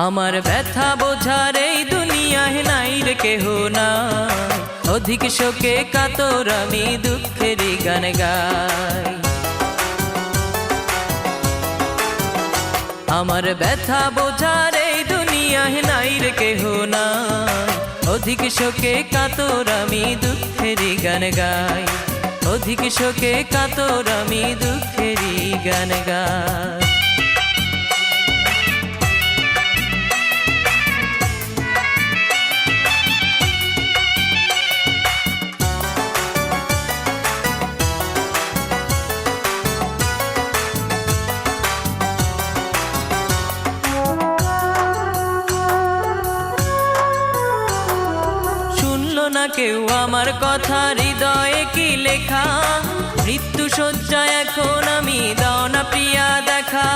আমার ব্যথা বোঝার এই দুনিয়ায় নাই রে কেহ না, অধিক শোকে কাতর আমি দুঃখেরই গান গাই। আমার ব্যথা বোঝার এই দুনিয়ায় নাই রে কেহ না, অধিক শোকে কাতর আমি দুঃখেরই গান গাই। অধিক শোকে কাতর আমি দুঃখেরই গান গাই। না কেউ আমার কথা, হৃদয়ে কি লেখা, মৃত্যু শয্যায় এখন আমি, দাও না প্রিয়া দেখা।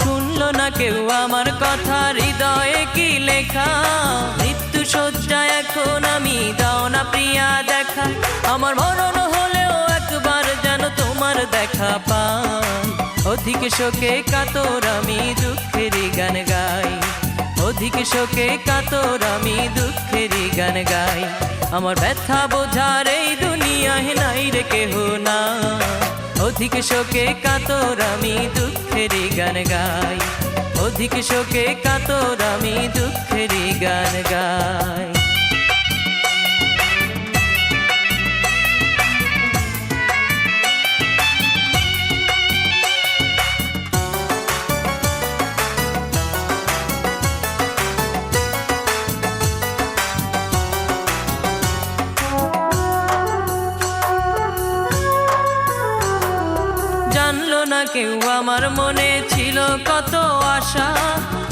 শুনলো না কেউ আমার কথা, হৃদয়ে কি লেখা, মৃত্যু শয্যায় এখন আমি, দাও না প্রিয়া দেখা। আমার মরণ হলেও একবার যেন তোমার দেখা পাই। অধিক শোকে কাতর আমি দুঃখেরই গান গাই। অধিক শোকে কাতর আমি দুঃখেরই গান গাই। আমার ব্যথা বোঝার এই দুনিয়ায় নাই রে কেহ না, অধিক শোকে কাতর আমি দুঃখেরই গান গাই। অধিক শোকে কাতর আমি দুঃখেরই গান গাই। জানলো না কেউ আমার মনে ছিল কত আশা,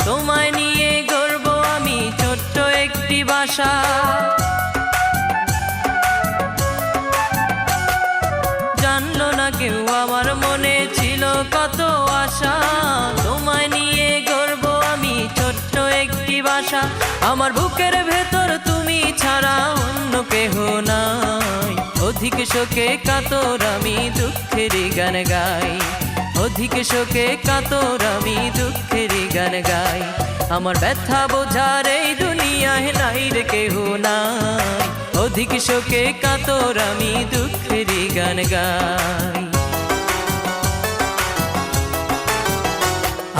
তোমায় নিয়ে গর্ব আমি ছোট্ট একটি বাসা। জানলো না কেউ আমার মনে ছিল কত আশা, তোমায় নিয়ে গর্ব আমি ছোট্ট একটি বাসা। আমার বুকের ভেতর তুমি ছাড়া অন্য কেহ নাই। অধিক শোকে কাতর আমি দুঃখেরই গান গাই। অধিক শোকে কাতর আমি দুঃখেরই গান গাই। আমার ব্যথা বোঝার এই দুনিয়ায় নাই রে কেহ নাই। অধিক শোকে কাতর আমি দুঃখেরই গান গাই।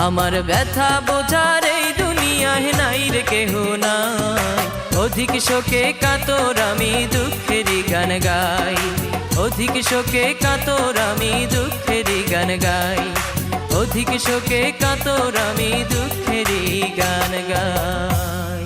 আমার ব্যথা বোঝার এই দুনিয়ায় নাই রে কেহ নাই। অধিক শোকে কাতর আমি দুঃখেরই গান গাই। অধিক শোকে কাতর আমি দুঃখেরই গান গাই। অধিক শোকে কাতর আমি দুঃখেরই গান গাই।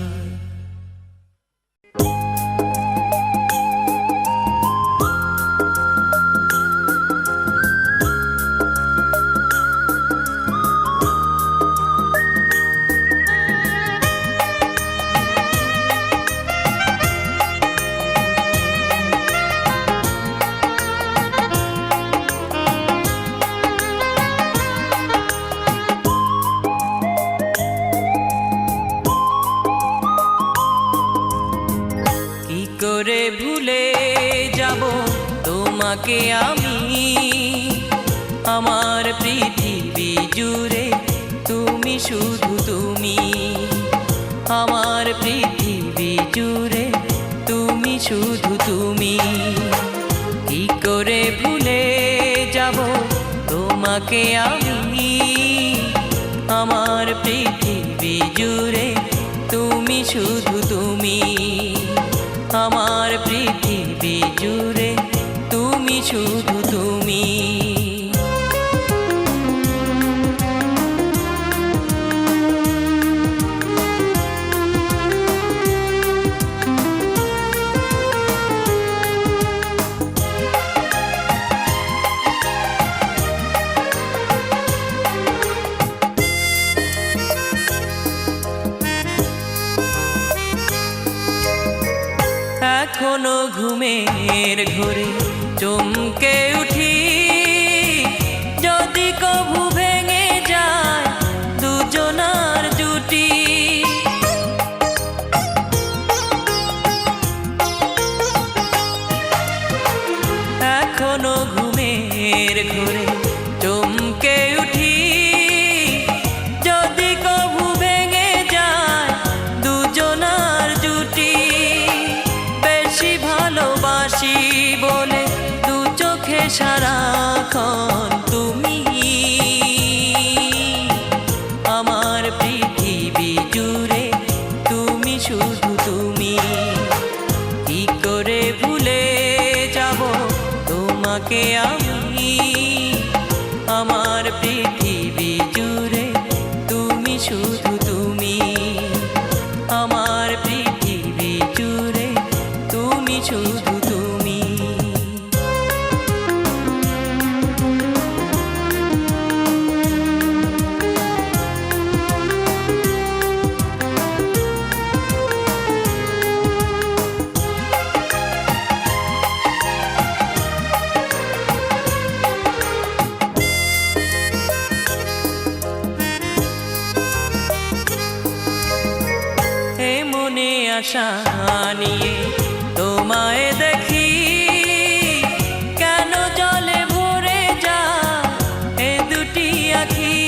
করে ভুলে যাব তোমাকে আমি, আমার পৃথিবী জুড়ে তুমি শুধু তুমি। আমার পৃথিবী জুড়ে তুমি শুধু তুমি। কি করে ভুলে যাব তোমাকে আমি, আমার পৃথিবী জুড়ে তুমি শুধু তুমি। আমার পৃথিবী জুড়ে তুমি শুধু তুমি। এখনো ঘুমের ঘোরে চমকে উঠি, যদি কভু ভেঙে যায় দুজনার জুটি। এখনো ঘুমের ঘোরে চমকে সারাক্ষণ তুমি, আমার পৃথিবী জুড়ে তুমি শুধু তুমি। কি করে ভুলে যাব তোমাকে আমি, আমার পৃথিবী জুড়ে তুমি শুধু তুমি, আমার পৃথিবী জুড়ে তুমি শুধু তুমি। মনে আশা নিয়ে তোমায় দেখি, কেন জলে ভরে যায় এ দুটি আঁখি।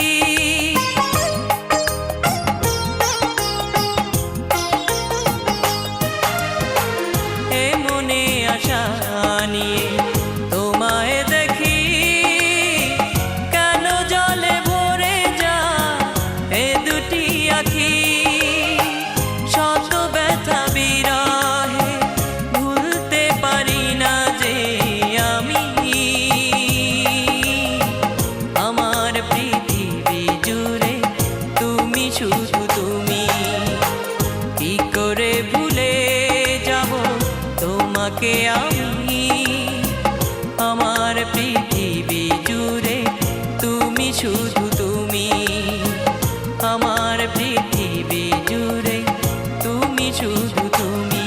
এ মনে আশা নিয়ে তোমায় দেখি, কেন জলে ভরে যায় এ দুটি আঁখি। তোমাকে আমি, আমার পৃথিবী জুড়ে তুমি শুধু তুমি, আমার পৃথিবী জুড়ে তুমি শুধু তুমি।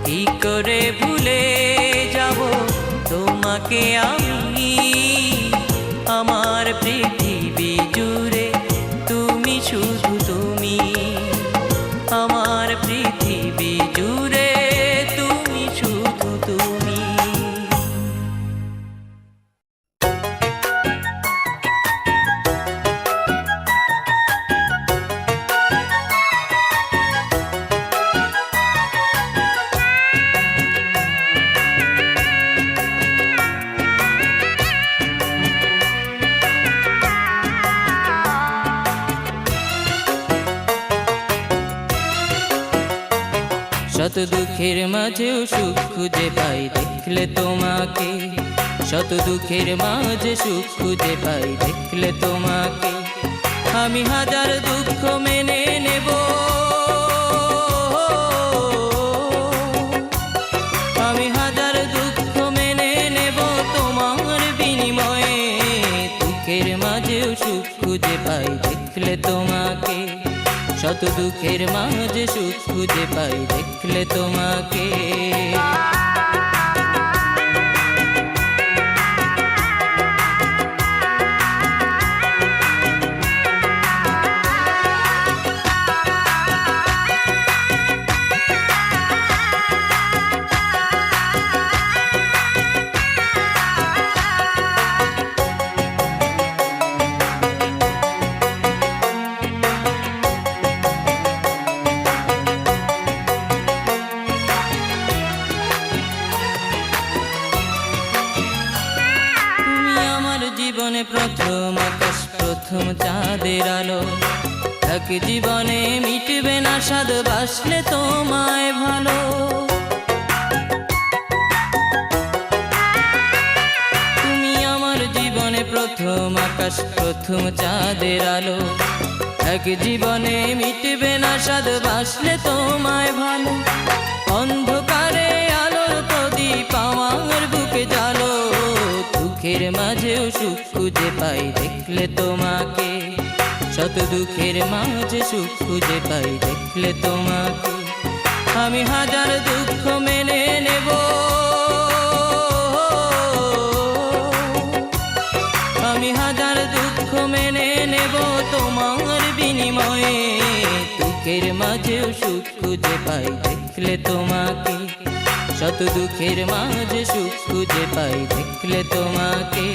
কি করে ভুলে যাব তোমাকে আমি, আমার পৃথিবী জুড়ে তুমি শুধু তুমি, আমার পৃথিবী জুড়ে তুমি শুধু তুমি। শত দুঃখের মাঝেও সুখ খুঁজে পাই দেখলে তোমাকে, শত দুঃখের মাঝে সুখ খুঁজে পাই দেখলে তোমাকে। আমি হাজার দুঃখ মেনে নেব, আমি হাজার দুঃখ মেনে নেব তোমার বিনিময়ে। দুঃখের মাঝেও সুখ খুঁজে পাই দেখলে তোমাকে, শত দুঃখের মাঝে সুখ খুঁজে পাই দেখলে তোমাকে। জীবনে প্রথম আকাশ প্রথম চাঁদের আলো, এক জীবনে মিটবে না স্বাদ বাসলে তোমায় ভালো। তুমি আমার জীবনে প্রথম আকাশ প্রথম চাঁদের আলো, এক জীবনে মিটবে না স্বাদ বাসলে তোমায় ভালো। অন্ধকারে আলোর প্রদীপ আমার বুকে জ্বালো, দুঃখের মাঝেও সুখ খুঁজে পাই দেখলে তোমাকে, শত দুঃখের মাঝে সুখ খুঁজে পাই দেখলে তোমাকে। আমি হাজার দুঃখ মেনে নেব, আমি হাজার দুঃখ মেনে নেব তোমার বিনিময়ে। দুঃখের মাঝেও সুখ খুঁজে পাই দেখলে তোমাকে, শত দুঃখের মাঝে সুখ খুঁজে পাই দেখলে তোমাকে।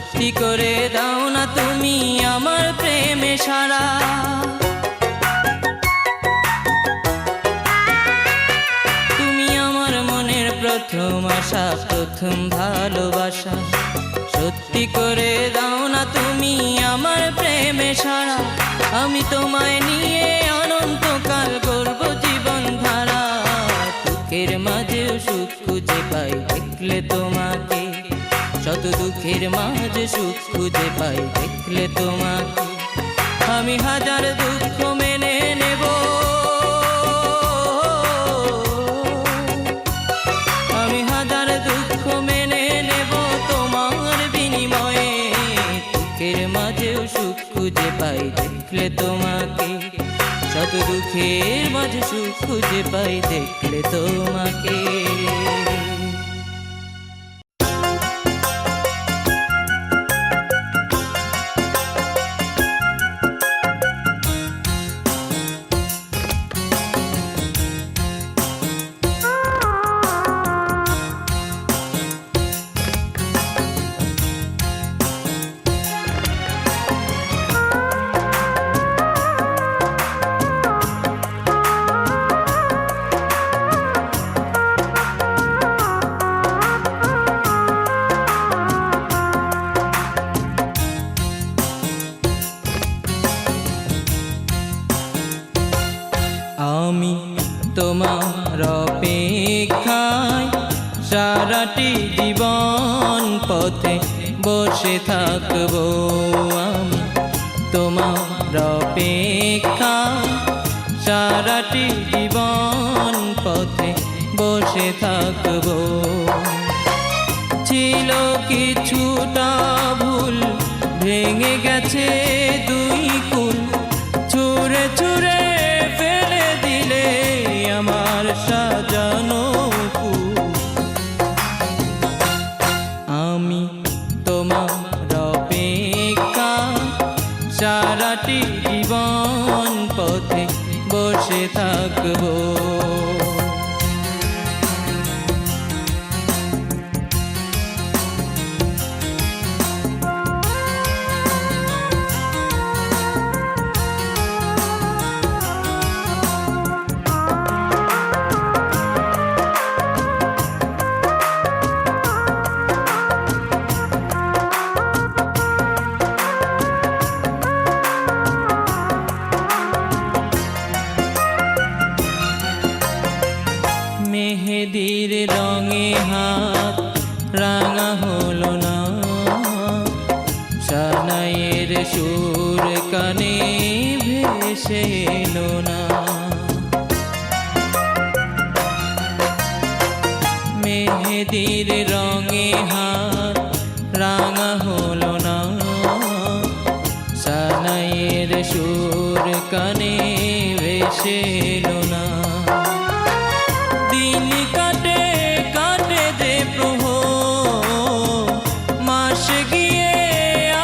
সত্যি করে দাও না তুমি আমার প্রেমে সাড়া। তুমি আমার মনের প্রথম আশা, প্রথম ভালোবাসা। সত্যি করে দাও না তুমি আমার প্রেমে সাড়া। আমি তোমায় নিয়ে অনন্তকাল করব জীবন ধারা। দুঃখের মাঝেও সুখ খুঁজে পাই দেখলে তোমাকে, শত দুঃখের মাঝে সুখ খুঁজে পাই দেখলে তোমাকে। আমি হাজার দুঃখ মেনে নেব, আমি হাজার দুঃখ মেনে নেব তোমার বিনিময়ে। দুঃখের মাঝেও সুখ খুঁজে পাই দেখলে তোমাকে, শত দুঃখের মাঝে সুখ খুঁজে পাই দেখলে তোমাকে। আমি তোমার অপেক্ষায় সারাটি জীবন পথে বসে থাকবো। আমি তোমার অপেক্ষায় সারাটি জীবন পথে বসে থাকবো। ছিল কিছুটা ভুল, ভেঙে গেছে দুই কুল, ছুঁড়ে ছুঁড়ে ফেলে দিলে আমার সাজানো ফুল। আমি তোমার অপেক্ষা সারাটি জীবন পথে বসে থাকবো। মেহেদির রঙে হাত রাঙা হলো না, সানাইয়ের সুর কানে ভেসে এলো না। মেহেদির রঙে হাত রাঙা হলো না, সানাইয়ের সুর কানে ভেসে এলো না। দিন কাটে কাটে যে প্রহর, মাস গিয়ে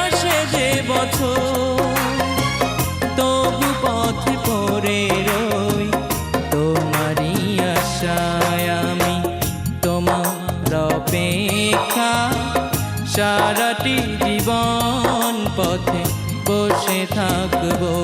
আসে যে বছর, তবু পথে পড়ে রই তোমারই আশায়। আমি তোমার অপেক্ষা সারাটি জীবন পথে বসে থাকবো।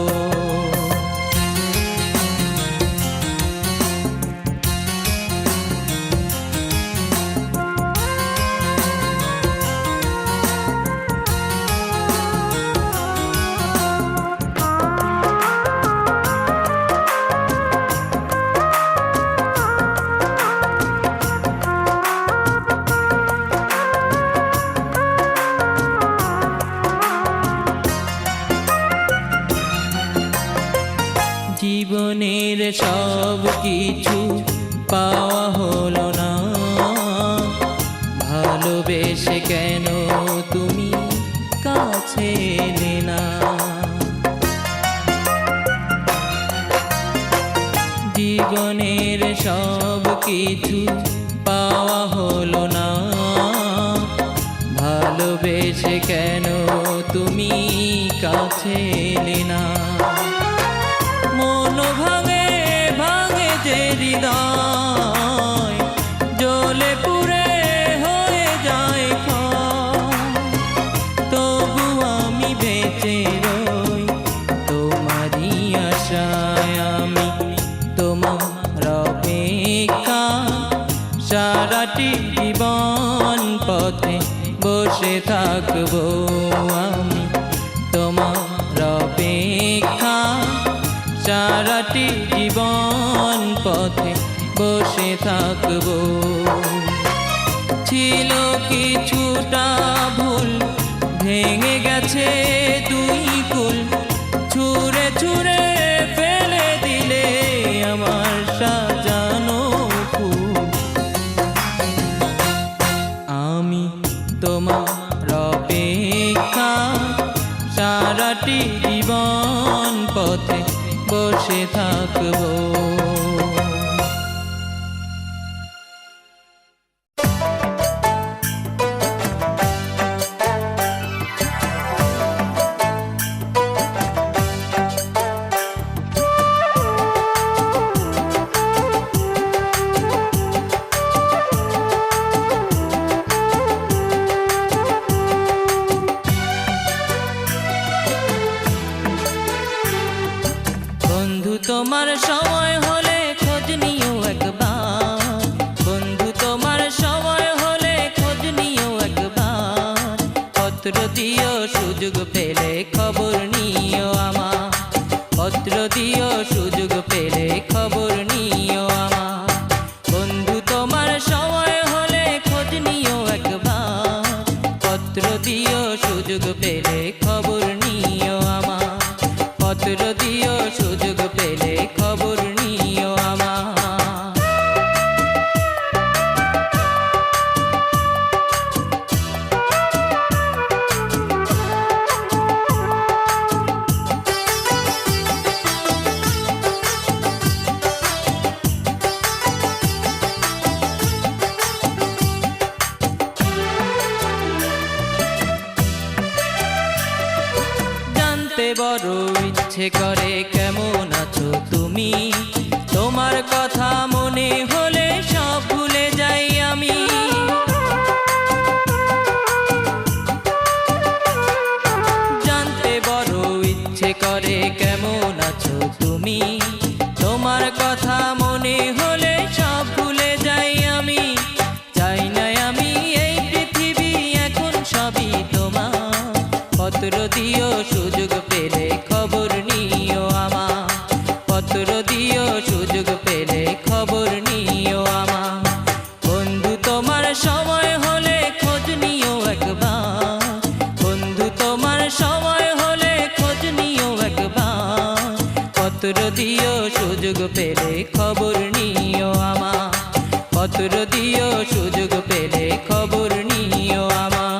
জীবনের সব কিছু পাওয়া হলো না, ভালোবেসে কেন তুমি কাছে এলে না। জীবনের সব কিছু পাওয়া হলো না, ভালোবেসে কেন তুমি কাছে এলে না। মন ভাঙে ভাঙে যে হৃদয়, জ্বলে পুড়ে হয়ে যায় ক্ষয়, থাকবো আমি তোমার অপেক্ষা সারাটি জীবন পথে বসে থাকবো ছিল কিছুটা ভুল ভেঙে গেছে দুই কুল ছুঁড়ে ছুঁড়ে ফেলে দিলে আমার সাজানো ফুল আমি তোমার অপেক্ষা সারাটি জীবন পথে বসে থাকবো তোমার সময় হলে খোঁজ নিও একবার বন্ধু তোমার সময় হলে খোঁজ নিও একবার পত্র দিও সুযোগ পেলে খবর নিও আমার পত্র দিও সুযোগ পেলে খবর নিও আমার বন্ধু তোমার সময় হলে খোঁজ নিও একবার পত্র দিও সুযোগ পেলে খবর নিও আমার পত্র দিও সুযোগ পেলে খবর নিও আমার জানতে বড় ইচ্ছে করে কেমন আছো তুমি তোমার কথা মনে হলে সব ভুলে যাই আমি জানতে বড় ইচ্ছে করে কেমন আছো তুমি তোমার কথা মনে হলে সব ভুলে যাই আমি চাই না আমি এই পৃথিবী এখন সবই তোমার পত্র দিও সুযোগ পেলে খবর নিও আমার পত্র দিও সুযোগ পেলে খবর নিও আমার বন্ধু তোমার সময় হলে খোঁজ নিও একবার বন্ধু তোমার সময় হলে খোঁজ নিও একবার পত্র দিও সুযোগ পেলে খবর নিও আমার পত্র দিও সুযোগ পেলে খবর নিও আমার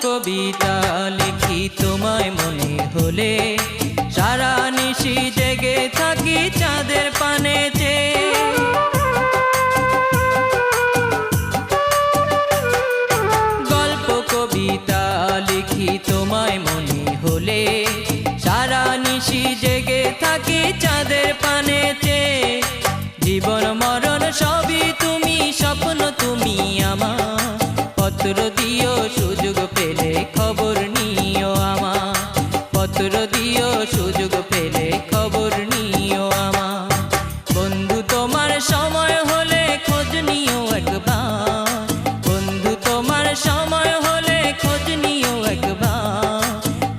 কবিতা লিখি তোমায় মনে হলে সারা নিশি জেগে থাকি চাঁদের পানেতে গল্প কবিতা লিখি তোমায় মনে হলে সারা নিশি জেগে থাকি চাঁদের পানেতে জীবন মরণ সবই তুমি স্বপ্ন তুমি আমার পত্র দিও সুযোগ পেলে খবর নিও আমার পত্র দিও সুযোগ পেলে খবর নিও আমার বন্ধু তোমার সময় হলে খোঁজ নিও একবার বন্ধু তোমার সময় হলে খোঁজ নিও একবার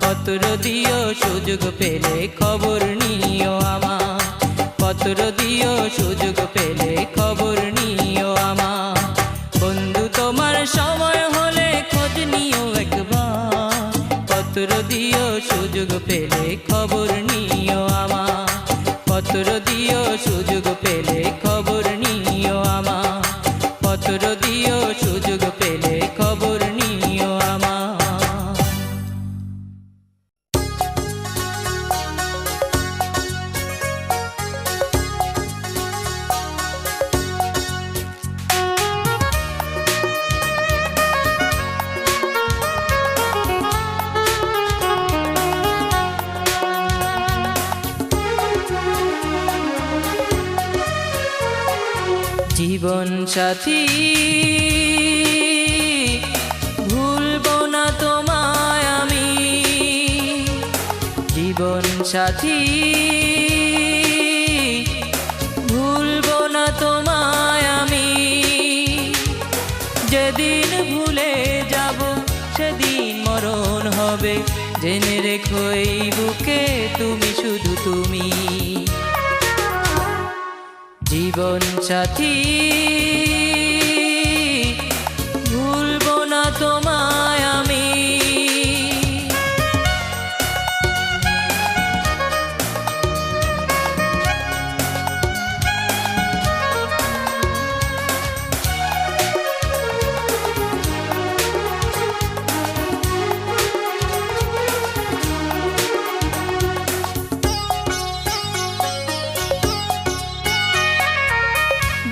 পত্র দিও সুযোগ পেলে খবর নিও আমার পত্র দিও সুযোগ পেলে খবর নিও আমার বন্ধু তোমার সময় হলে খোঁজ নিও একবার পত্র দিও সুযোগ পেলে খবর নিও আমার পত্র দিও সুযোগ পেলে খবর নিও আমার পত্র দিও সুযোগ পেলে খবর নিও আমার জীবন সাথী ভুলবো না তোমায় আমি, জীবন সাথী ভুলবো না তোমায় আমি। যেদিন ভুলে যাব সেদিন মরণ হবে, জেনে রেখো এই বুকে তুমি শুধু তুমি। জীবন সাথী ভুলবো না তোমায় আমি।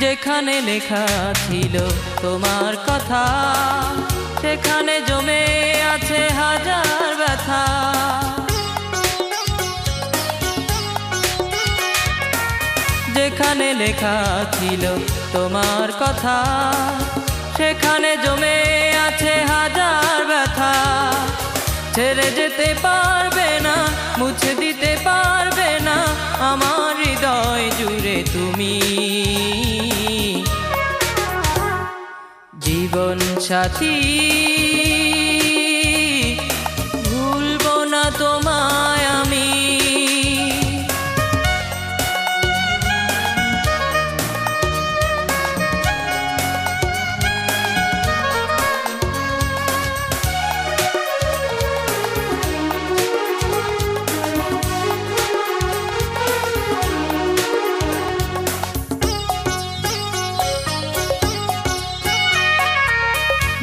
যেখানে লেখা ছিল তোমার কথা, সেখানে জমে আছে হাজার ব্যথা। যেখানে লেখা ছিল তোমার কথা, সেখানে জমে আছে হাজার ব্যথা। ছেড়ে যেতে পারবে না, মুছে দিতে পারবে না আমার হৃদয় জুড়ে তুমি। জীবন সাথী ভুলবো না তোমায় আমি।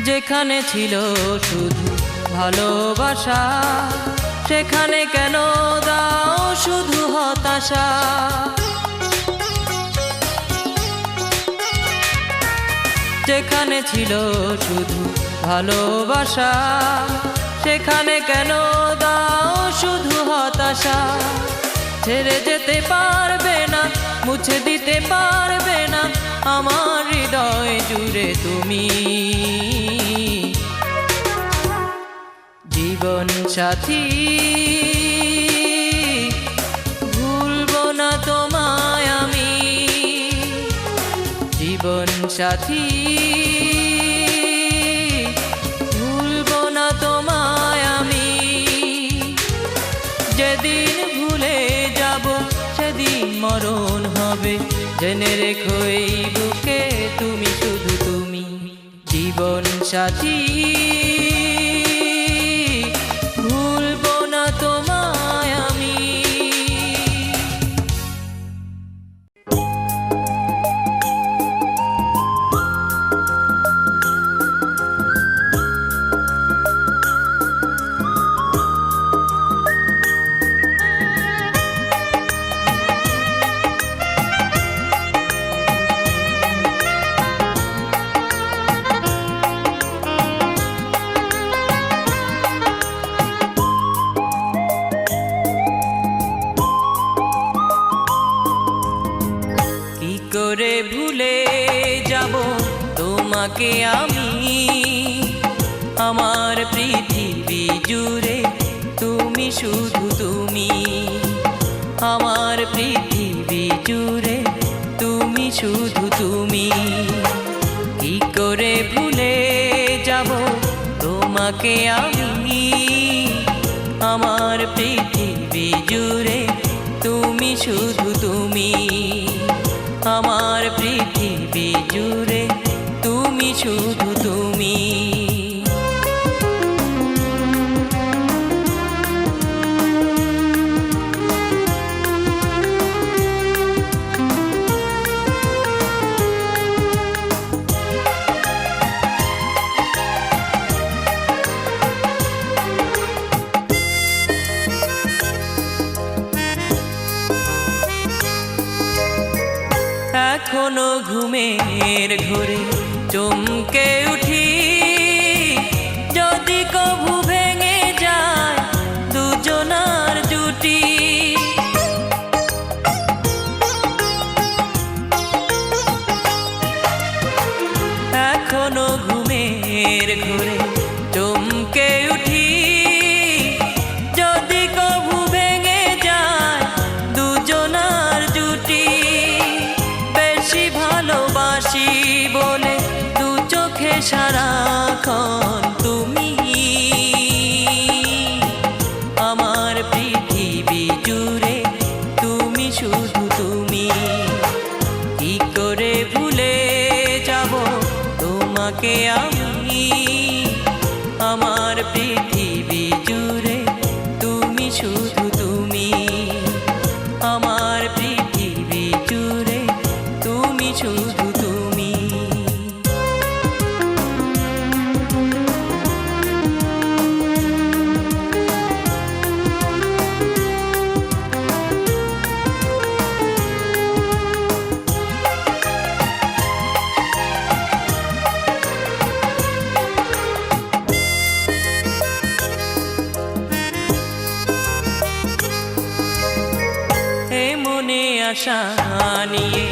যেখানে ছিল শুধু ভালোবাসা, সেখানে কেন দাও শুধু হতাশা। যেখানে ছিল শুধু ভালোবাসা, সেখানে কেন দাও শুধু হতাশা। ছেড়ে যেতে পারবে না, মুছে দিতে পারবে না আমার হৃদয় জুড়ে তুমি। জীবন সাথী ভুলবো না তোমায় আমি। জীবন সাথী ভুলবো না তোমায় আমি। যেদিন ভুলে যাব সেদিন মরণ হবে, জেনে রেখো এই বুকে তুমি শুধু তুমি। জীবন সাথী ভুলবো না তোমায় আমি। করে ভুলে যাব তোমাকে আমি। আমার পৃথিবী জুড়ে তুমি শুধু তুমি। আমার পৃথিবী জুড়ে তুমি শুধু তুমি। কি করে ভুলে যাব তোমাকে আমি। আমার পৃথিবী জুড়ে তুমি শুধু তুমি। আমার পৃথিবী জুড়ে তুমি শুধু তুমি। এখনো ঘুমের ঘোরে চমকে উঠি, যদি কভু ভেঙে যায় দুজনার জুটি। সারাক্ষণ তুমি, আমার পৃথিবী জুড়ে তুমি শুধু তুমি। কি করে ভুলে যাব তোমাকে আমি, আমার পৃথিবী জুড়ে তুমি শুধু তুমি, আমার পৃথিবী জুড়ে তুমি শুধু তুমি। এ মনে আশা নিয়ে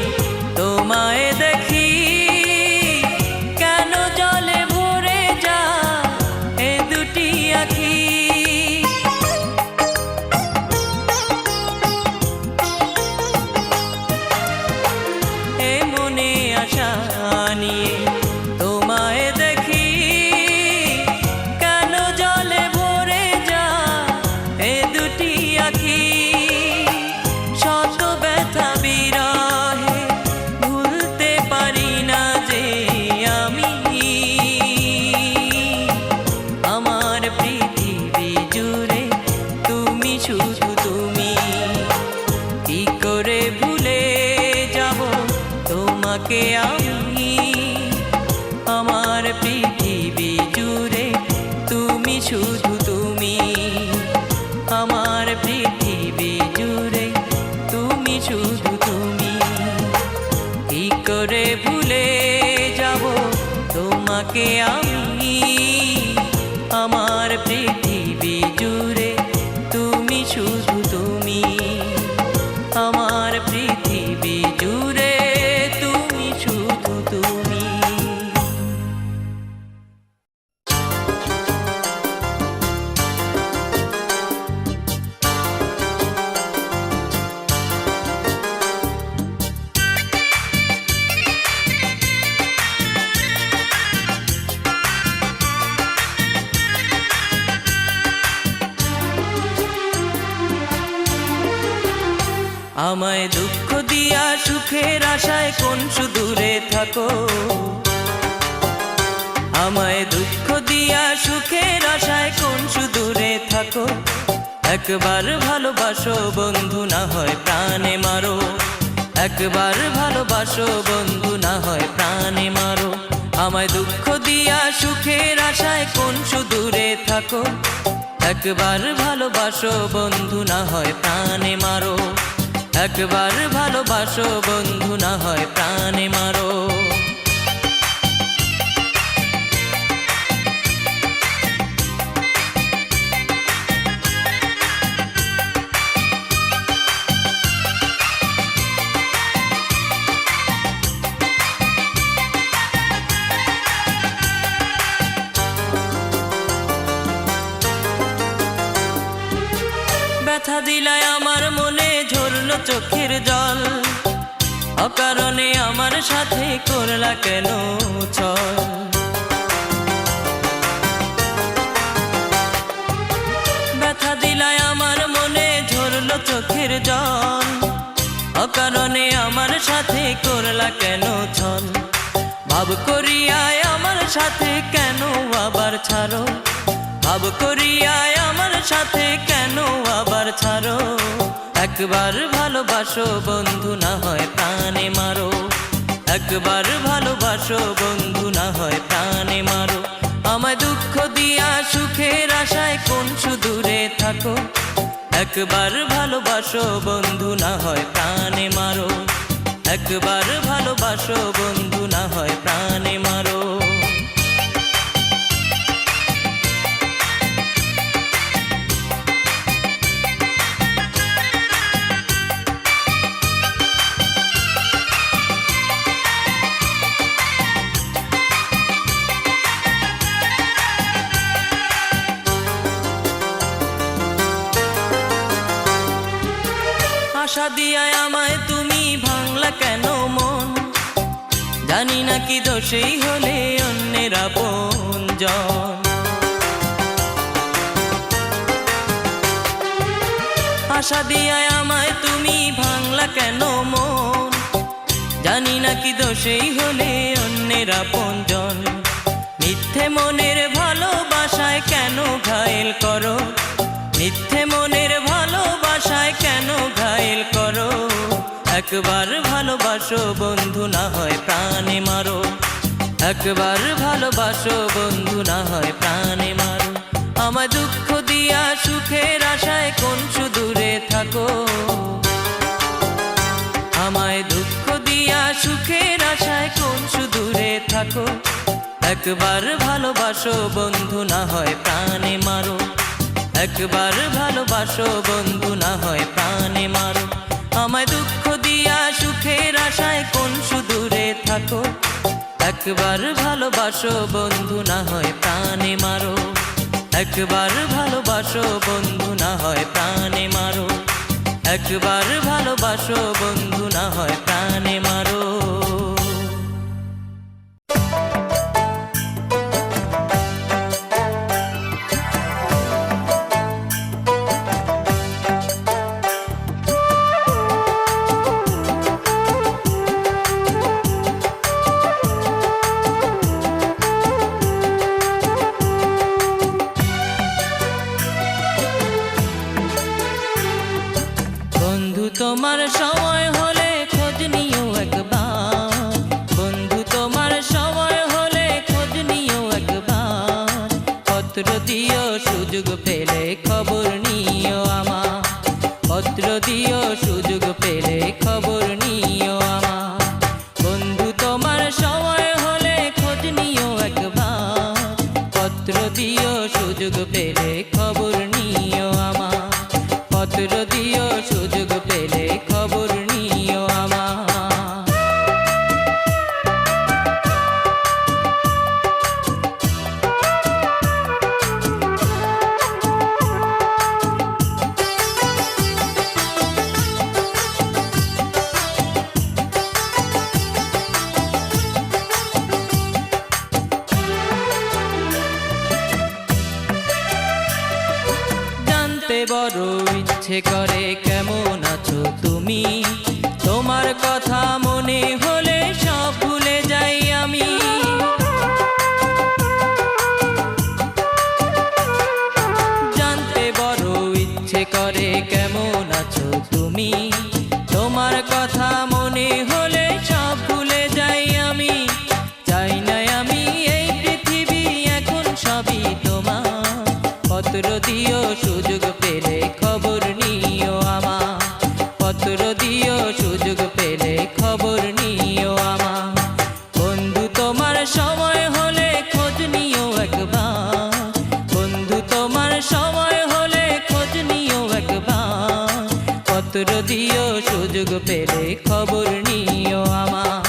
তোমায় দেখি, কেন জলে ভরে যায় এ দুটি আঁখি। এ মনে আশা নিয়ে তোমায় দেখি, কেন জলে ভরে যায় এ দুটি আঁখি। শত ব্যথা বিরহে ভুলতে পারি না যে আমি, আমার পৃথিবী জুড়ে তুমি শুধু তুমি। কি করে ভুলে যাব তোমাকে আমি, আমার পৃথিবী জুড়ে তুমি শুধু তুমি, আমার পৃথিবী জুড়ে তুমি শুধু তুমি। কি করে ভুলে যাব তোমাকে আমি, আমার পৃথিবী জুড়ে তুমি শুধু তুমি, আমার পৃথিবী জুড়ে তুমি শুধু তুমি। আমায় দুঃখ দিয়া সুখের আশায় কোন সুদূরে থাকো, আমায় দুঃখ দিয়া সুখের আশায় কোন সুদূরে থাকো। একবার ভালোবাসো বন্ধু, না হয় প্রাণে মারো, একবার ভালোবাসো বন্ধু, না হয় প্রাণে মারো। আমায় দুঃখ দিয়া সুখের আশায় কোন সুদূরে থাকো, একবার ভালোবাসো বন্ধু, না হয় প্রাণে মারো, একবার ভালোবাসো বন্ধু, না হয় প্রাণে মারো। ব্যথা দিলায় আমার মনে ঝরল চোখের জল, অকারণে আমার সাথে করলা কেন ছল। ব্যথা দিলায় আমার মনে ঝরল চোখের জল, অকারণে আমার সাথে করলা কেন ছল। ভাব করিয়ায় আমার সাথে কেন আবার ছাড়ো, ভাব করিয়ায় আমার সাথে কেন আবার ছাড়ো। একবার ভালোবাসো বন্ধু, না হয় প্রাণে মারো, একবার ভালোবাসো বন্ধু, না হয় প্রাণে মারো। আমায় দুঃখ দিয়া সুখের আশায় কোন সুদূরে থাকো, একবার ভালোবাসো বন্ধু, না হয় প্রাণে মারো, একবার ভালোবাসো বন্ধু, না হয় প্রাণে মারো। আশা দিয়ায় আমায় তুমি ভাঙলা কেন মন, জানি না কি দোষেই হলে অন্যের আপন। আপনজন। আশা দিয়া আমায় তুমি ভাঙলা কেন মন, জানি না কি দোষেই হলে অন্যের আপনজন। মিথ্যে মনের ভালোবাসায় কেন ঘায়েল করো, মিথ্যে মনের ভালোবাসায় কেন ঘায়েল করো। একবার ভালোবাসো বন্ধু, না হয় প্রাণে মারো। একবার ভালোবাসো বন্ধু, না হয় প্রাণে মারো। আমায় দুঃখ দিয়া সুখের আশায় কোন সুদূরে থাকো, আমায় দুঃখ দিয়া সুখের আশায় কোন সুদূরে থাকো। একবার ভালোবাসো বন্ধু, না হয় প্রাণে মারো। একবার ভালোবাসো বন্ধু, না হয় প্রাণে মারো। আমায় দুঃখ দিয়া সুখের আশায় কোন সুদূরে থাকো। একবার ভালোবাসো বন্ধু, না হয় প্রাণে মারো। একবার ভালোবাসো বন্ধু, না হয় প্রাণে মারো। একবার ভালোবাসো বন্ধু, না হয় প্রাণে মারো। তোমার সময় হলে খোঁজ নিও একবার, বন্ধু তোমার সময় হলে খোঁজ নিও একবার। পত্র দিও সুযোগ পেলে খবর নিও আমার, পত্র দিও সুযোগ পেলে খবর নিও আমার। বন্ধু তোমার সময় হলে খোঁজ নিও একবার, পত্র দিও সুযোগ পেলে খবর নিও আমার। পত্র দিও সুযোগ পেলে খবর নিও আমার। জানতে বড় ইচ্ছে করে কেমন আছো তুমি, তোমার কথা মনে হলে সব ভুলে যাই আমি। জানতে বড় ইচ্ছে করে কেমন আছো তুমি, তোমার কথা মনে হলে সব ভুলে যাই আমি। চাই না আমি এই পৃথিবী এখন সবই তোমার। পত্র দিও সুযোগ পেলে খবর নিও আমার, পত্র দিও সুযোগ পেলে খবর নিও আমার। বন্ধু তোমার সময় হলে খোঁজ নিও একবার, বন্ধু তোমার সময় হলে খোঁজ নিও একবার। পত্র দিও সুযোগ পেলে খবর নিও আমার,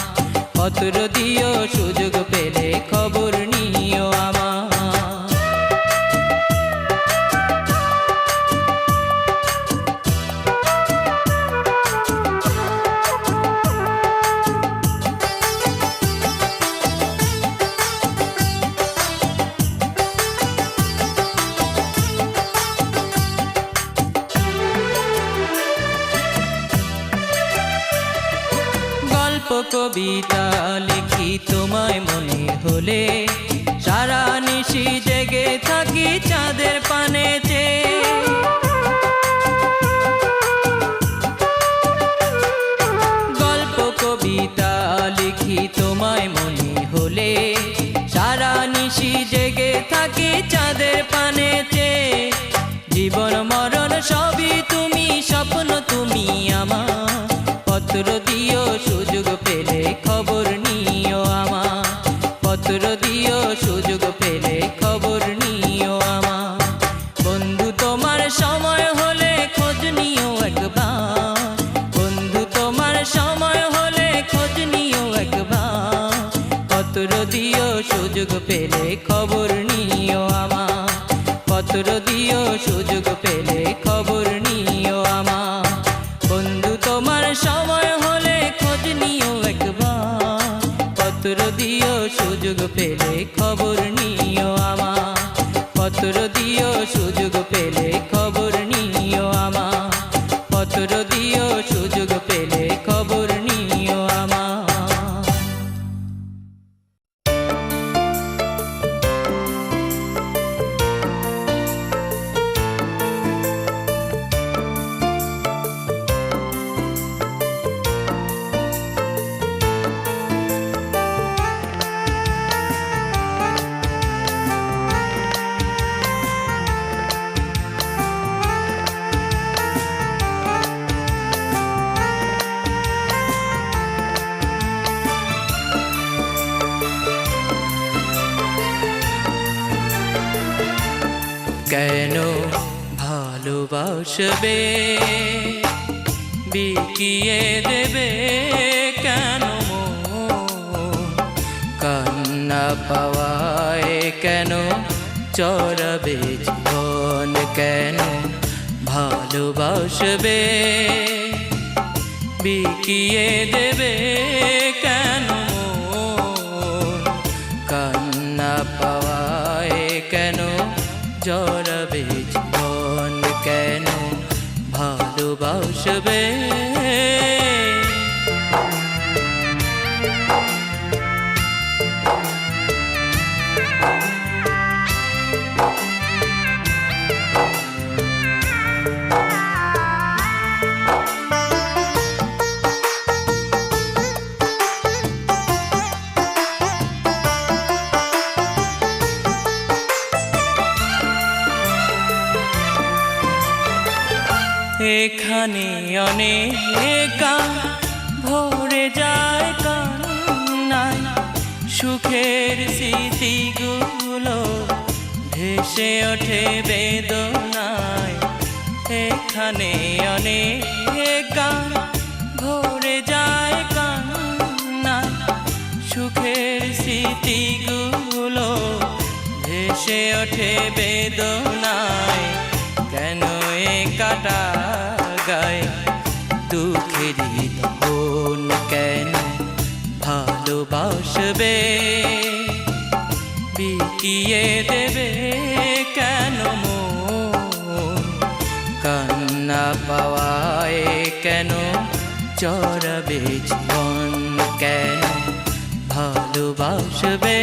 পত্র দিও সুযোগ পেলে খবর নিও আমার। কবিতা লিখি তোমায় মনে হলে, সারা নিশি জেগে থাকি চাঁদের পানেতে। গল্প কবিতা লিখি তোমায় মনে হলে, সারা নিশি জেগে থাকি চাঁদের পানেতে। জীবন মরণ সবই তুমি, স্বপ্ন তুমি আমার। পত্র দিও সুযোগ পেলে খবর নিও আমার, পত্র দিও সুযোগ পেলে খবর নিও আমার। বন্ধু তোমার সময় হলে খোঁজ নিও একবার, বন্ধু তোমার সময় হলে খোঁজ নিও একবার। পত্র দিও সুযোগ পেলে খবর নিও আমার, পত্র দিও সুযোগ পেলে খবর নিও আমার। বন্ধু তোমার সময় হলে খোঁজ নিও একবার, পত্র দিও সুযোগ পেলে খবর নিও। নিও আমার, পত্র দিও সুযোগ পেলে খবর নিও আমার, পত্র দিও সুযোগ পেলে খবর নিও আমার। কেন ভালোবাসবে বিকিয়ে দেবে কেন মন, কান্না পাওয়ায় কেন চড়াবে জীবন, কেন ভালোবাসবে বিকিয়ে দেবে কেন মন, কান্না পাওয়ায় কেন জড়াবে জীবন, কেন ভালোবাসবে। এখানে অনেক ভরে যায় কান্নায়, সুখের স্মৃতিগুলো ভেসে ওঠে বেদনায়। এখানে অনেক ভরে যায় কান্নায়, সুখের স্মৃতিগুলো ভেসে ওঠে বেদনায়। কেন এ কাটা গায়ে দুঃখেরই তখন, কেন ভালোবাসবে বিকিয়ে দেবে কেন মন, কান্না পাওয়ায় কেন চড়াবে জীবন, কেন ভালোবাসবে।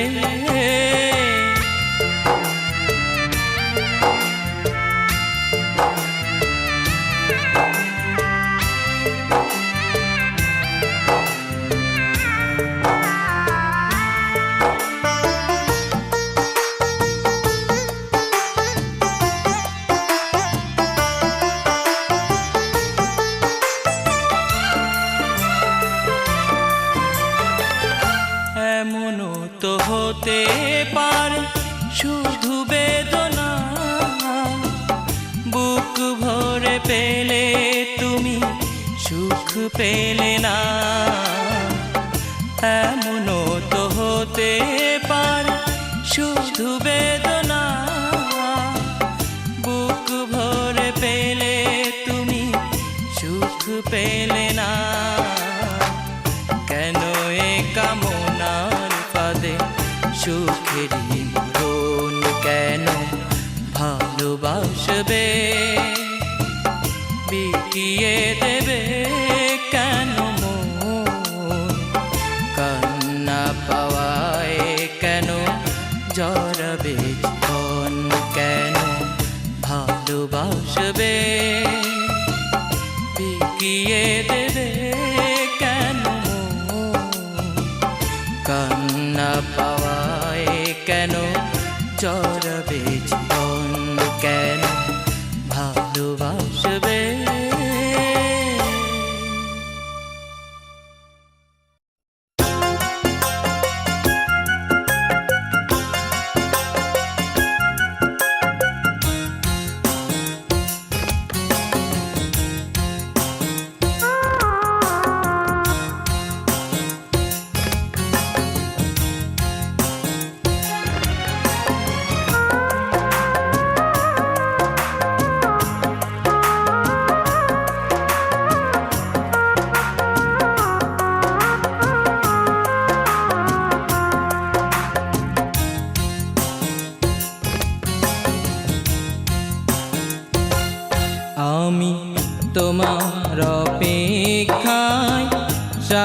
এমনও তো হতে পারে শুধু বেদনা, বুক ভরে পেলে তুমি সুখ পেলে না। এমনও তো হতে পারে শুধু বেদনা, বুক ভরে পেলে তুমি সুখ পেলে না। কেন এ কামনার ফাঁদে সুখেরই মরণ, কেন ভালোবাসবে বিকিয়ে দেবে কেন মন, কান্না পাওয়ায় কেন জড়াবে জীবন, কেন ভালোবাসবে বিকিয়ে দেবে কেন মন, কান্না পাওয়ায় কেন জড়াবে জীবন, কেন ভালোবাসবে।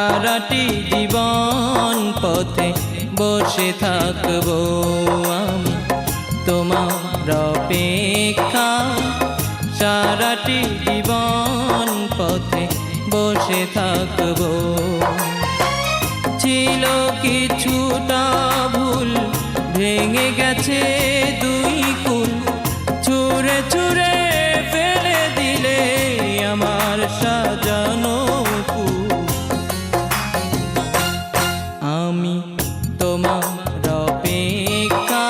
সারাটি জীবন পথে বসে থাকবো আমি তোমার অপেক্ষা সারাটি জীবন পথে বসে থাকবো ছিল কিছুটা ভুল ভেঙে গেছে দুই কুল ছুঁড়ে ছুঁড়ে ফেলে দিলে আমার সাজানো ফুল আমি তোমার অপেক্ষা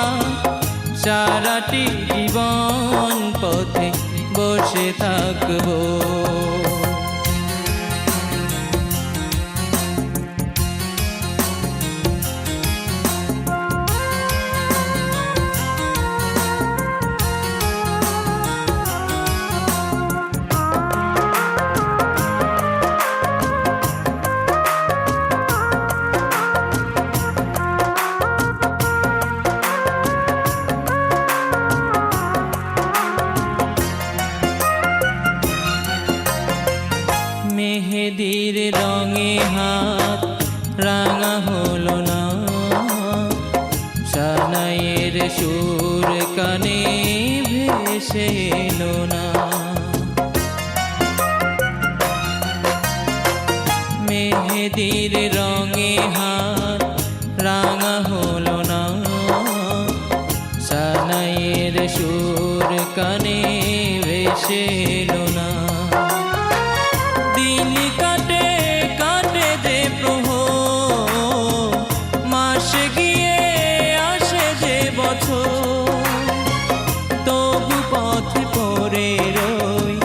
সারাটি জীবন পথে বসে থাকবো মেহেদির রঙে হাত রাঙা হলো না সানাইয়ের সুর কানে ভেসে এলো না মেহেদির রঙে হাত রাঙা হলো না সানাইয়ের সুর কানে ভেসে এলো না দিন কাটে কাটে যে প্রহর মাস গিয়ে আসে যে বছর তবু পথ পড়ে রই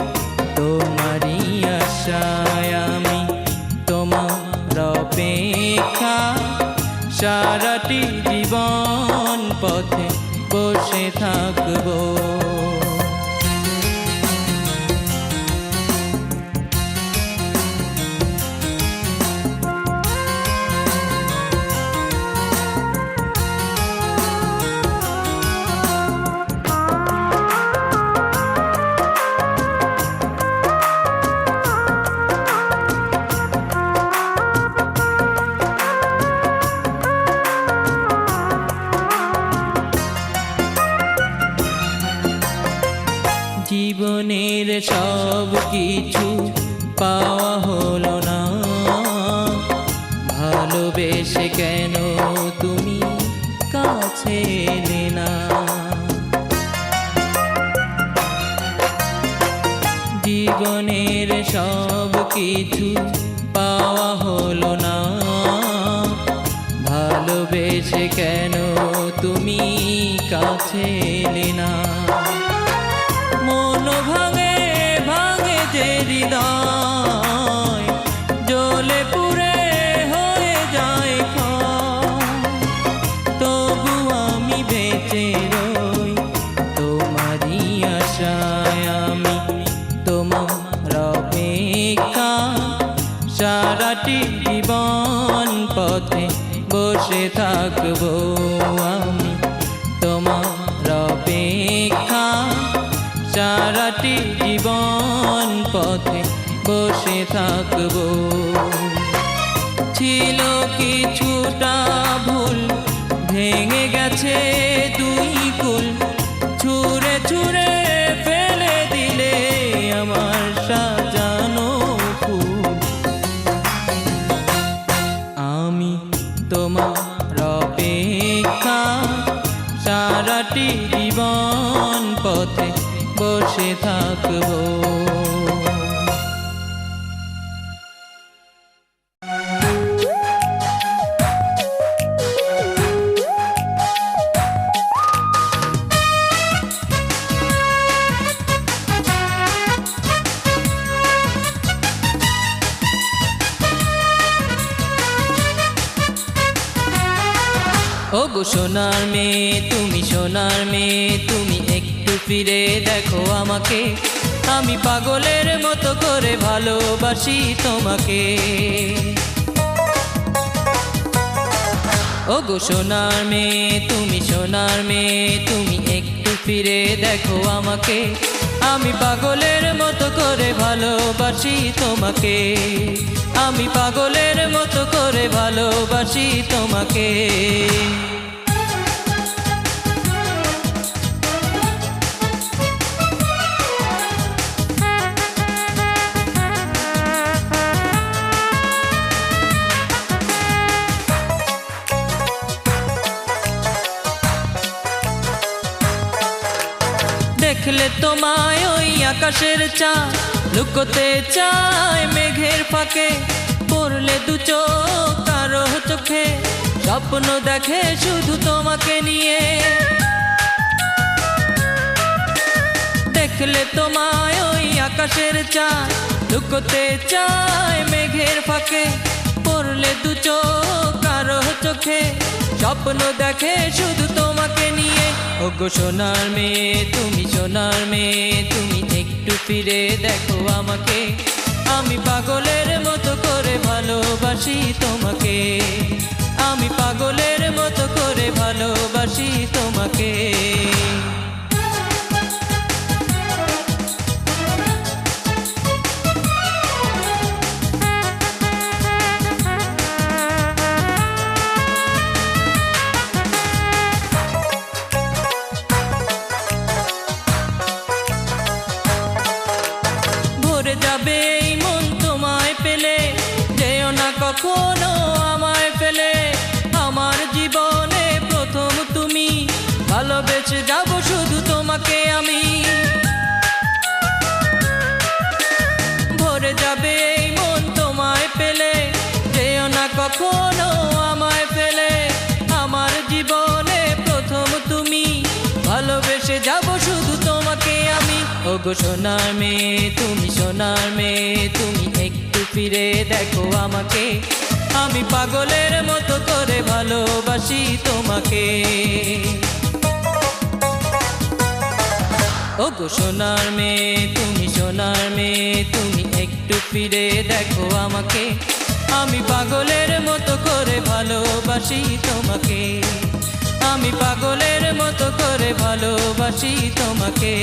তোমারই আশায় আমি তোমার অপেক্ষা সারাটি জীবন পথে বসে থাকবো জীবনের সব কিছু পাওয়া হলো না ভালোবেসে কেন তুমি কাছে এলে না জীবনের সব কিছু পাওয়া হলো না ভালোবেসে কেন তুমি কাছে এলে না মন ভাঙে ভাঙে যে হৃদয় জ্বলে পুড়ে হয়ে যায় তবু আমি বেঁচে রই তোমারই আশায় আমি তোমার অপেক্ষা সারাটি জীবন পথে বসে থাকবো আমি তোমার অপেক্ষা সারাটি জীবন পথে বসে থাকবো ছিল কিছুটা ভুল ভেঙে গেছে দুই কুল ছুঁড়ে ছুঁড়ে ফেলে দিলে আমার সাজানো ফুল আমি তোমার অপেক্ষা সারাটি জীবন পথে বসে থাকবো ও গো সোনার মেয়ে তুমি সোনার মেয়ে তুমি একটু ফিরে দেখো আমাকে আমি পাগলের মতো করে ভালোবাসি তোমাকে ও গো সোনার মেয়ে তুমি সোনার মেয়ে তুমি একটু ফিরে দেখো আমাকে আমি পাগলের মতো করে ভালোবাসি তোমাকে আমি পাগলের মতো করে ভালোবাসি তোমাকে। দেখলে তোমায় ওই আকাশের চাঁদ লুকোতে চায় মেঘের ফাঁকে, পড়লে দু চোখ কারো চোখে স্বপ্ন দেখে শুধু তোমাকে নিয়ে। দেখলে তোমায় ওই আকাশের চাঁদ লুকোতে চায় মেঘের ফাঁকে, পড়লে দু চোখ কারো চোখে স্বপ্ন দেখে শুধু তোমাকে নিয়ে। ওগো সোনার মেয়ে তুমি, সোনার মেয়ে তুমি, একটু ফিরে দেখো আমাকে। আমি পাগলের মতো করে ভালোবাসি তোমাকে, আমি পাগলের মতো করে ভালোবাসি তোমাকে। যাবে এই মন তোমায় পেলে, যেও না কখনো আমায় ফেলে। আমার জীবনে প্রথম তুমি, ভালোবেসে যাব শুধু তোমাকে আমি। ভরে যাবে এই মন তোমায় পেলে, যেও না কখনো আমায় ফেলে। আমার জীবনে প্রথম তুমি, ভালোবেসে যাব শুধু তোমাকে আমি। ওগো সোনার মেয়ে তুমি, সোনার মেয়ে তুমি, একটু ফিরে দেখো আমাকে। আমি পাগলের মতো করে ভালোবাসি তোমাকে। ওগো সোনার মেয়ে তুমি, সোনার মেয়ে তুমি, একটু ফিরে দেখো আমাকে। আমি পাগলের মতো করে ভালোবাসি তোমাকে, আমি পাগলের মতো করে ভালোবাসি তোমাকে।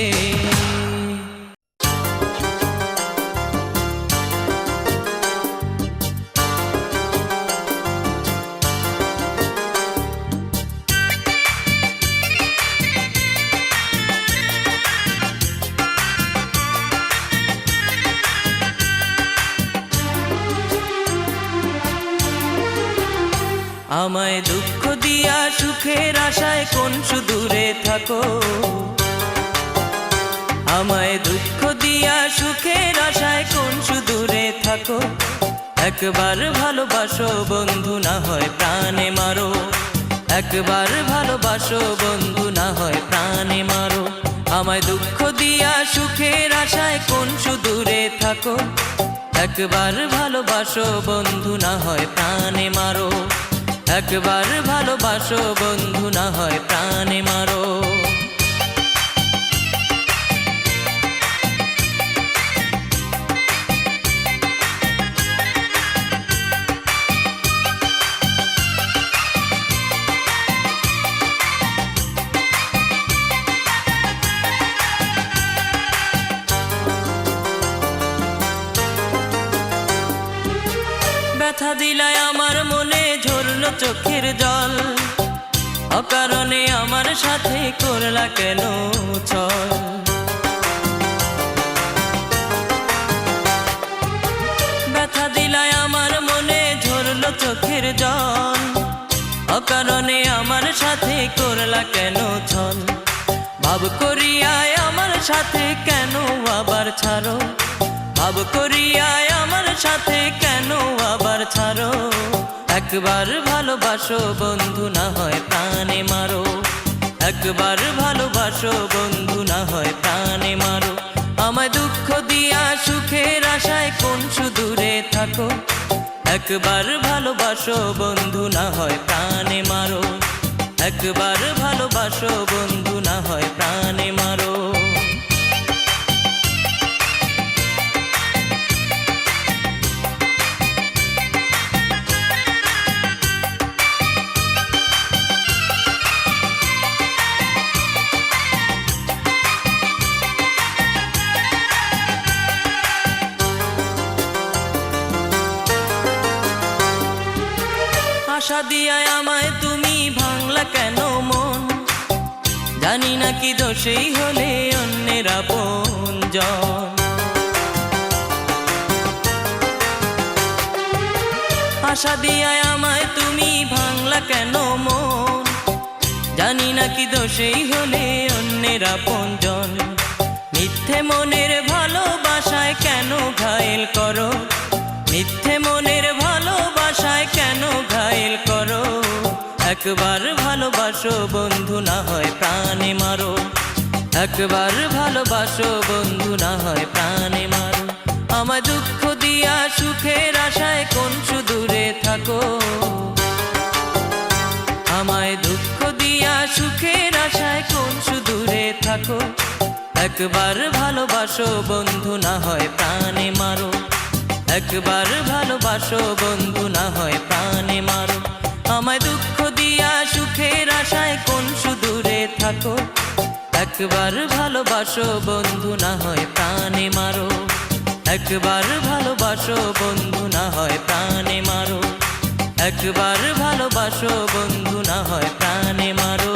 আমায় দুঃখ দিয়া সুখের আশায় কোন সুদূরে থাকো, আমায় দুঃখ দিয়া সুখের আশায় কোন সুদূরে থাকো। একবার ভালোবাসো বন্ধু, না হয় প্রাণে মারো। একবার ভালোবাসো বন্ধু, না হয় প্রাণে মারো। আমায় দুঃখ দিয়া সুখের আশায় কোন সুদূরে থাকো। একবার ভালোবাসো বন্ধু, না হয় প্রাণে মারো। একবার ভালোবাসো বন্ধু, না হয় প্রাণে মারো। ব্যথা দিলায় আমার মনে ঝরলো চোখের জল, অকারণে আমার সাথে করলা কেন ছল। ব্যথা দিলায় আমার মনে ঝরলো চোখের জল, অকারণে আমার সাথে করলা কেন ছল। ভাব করিয়ায় আমার সাথে কেন আবার ছাড়ো, ভাব করিয়ায় আমার সাথে কেন আবার ছাড়ো। একবার ভালোবাসো বন্ধু, না হয় প্রাণে মারো। একবার ভালোবাসো বন্ধু, না হয় প্রাণে মারো। আমায় দুঃখ দিয়া সুখের আশায় কোন সুদূরে থাকো। একবার ভালোবাসো বন্ধু, না হয় প্রাণে মারো। একবার ভালোবাসো বন্ধু, না হয় প্রাণে মারো। আশা দিয়া আমায় তুমি ভাঙলা কেন মন, জানি না কি দোষেই হলে অন্যের আপনজন। আশা দিয়া আমায় তুমি ভাঙলা কেন মন, জানি না কি দোষেই হলে অন্যের আপনজন। মিথ্যে মনের ভালোবাসায় কেন ঘায়েল করো, মিথ্যে মনের ভালোবাসায় কেন ঘায়েল করো। একবার ভালোবাসো বন্ধু, না হয় প্রাণে মারো। একবার ভালোবাসো বন্ধু, না হয় প্রাণে মারো। আমায় দুঃখ দিয়া সুখের আশায় কোন সুদূরে থাকো, আমায় দুঃখ দিয়া সুখের আশায় কোন সুদূরে থাকো। একবার ভালোবাসো বন্ধু, না হয় প্রাণে মারো। একবার ভালোবাসো বন্ধু, না হয় প্রাণে মারো। আমায় দুঃখ দিয়া সুখের আশায় কোন সুদূরে থাকো। একবার ভালোবাসো বন্ধু, না হয় প্রাণে মারো। একবার ভালোবাসো বন্ধু, না হয় প্রাণে মারো। একবার ভালোবাসো বন্ধু, না হয় প্রাণে মারো।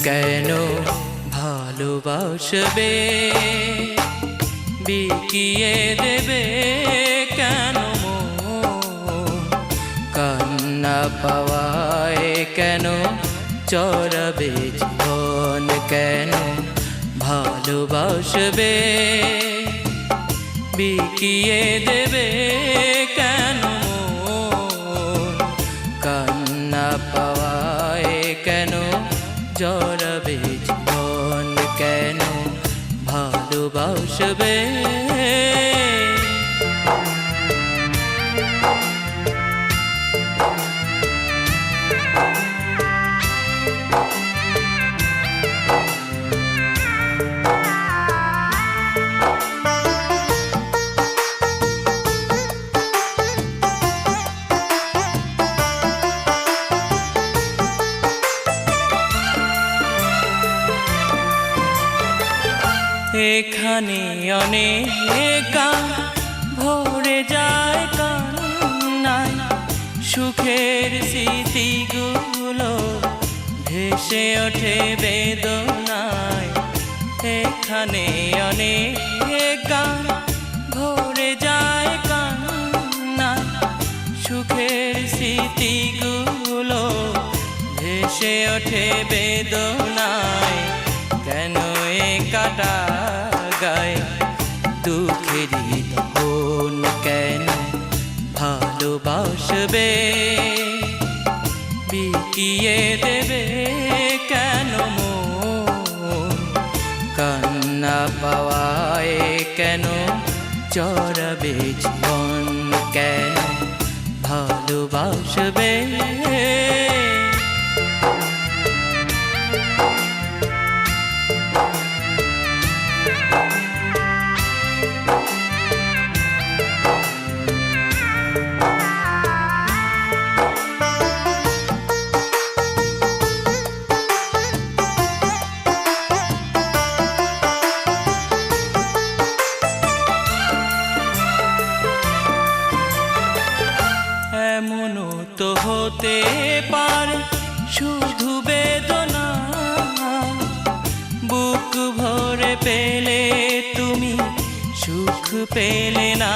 কেন ভালোবাসবে বিকিয়ে দেবে কেন মন, কান্না পাওয়ায় কেন চড়াবে জীবন। কেন ভালোবাসবে বিকিয়ে দেবে কেন মন, কান্না পাওয়ায় কেন জড়াবে জীবন। কেন ভালোবাসবে এখানে অনেক ভরে যায় কান্নায়, সুখের স্মৃতিগুলো ভেসে ওঠে বেদনায়। এখানে অনেক ভরে যায় কান্নায়, সুখের স্মৃতিগুলো ভেসে ওঠে বেদনায়। কেন এ কাটা গায়ে দুঃখেরই দহন, কেন ভালোবাসবে বিকিয়ে দেবে কেন মন, কান্না পাওয়ায় কেন চড়াবে জীবন। কেন ভালোবাসবে এমনও তো হতে পারে শুধু বেদনা, বুক ভরে পেলে তুমি সুখ পেলে না।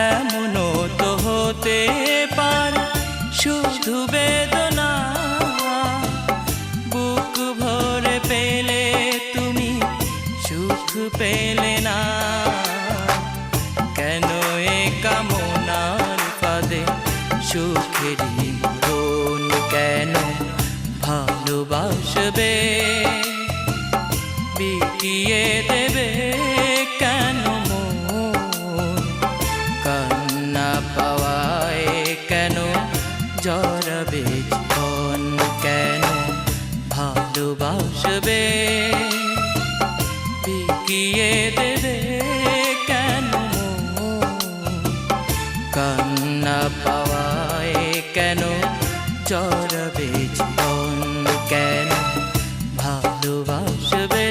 এমনও তো হতে পারে শুধু বেদনা, বুক ভরে পেলে তুমি সুখ পেলে না। কেন এ কামনার ফাঁদে সুখেরই মরণ, কেন ভালোবাসবে বিকিয়ে দেবে কেন মন, কান্না পাওয়ায় কেন জড়াবে জীবন, কেন ভালোবাসবে বিকিয়ে দেবে কেন মন, কান্না পাওয়ায় কেন জড়াবে জীবন, কেন ভালোবাসবে।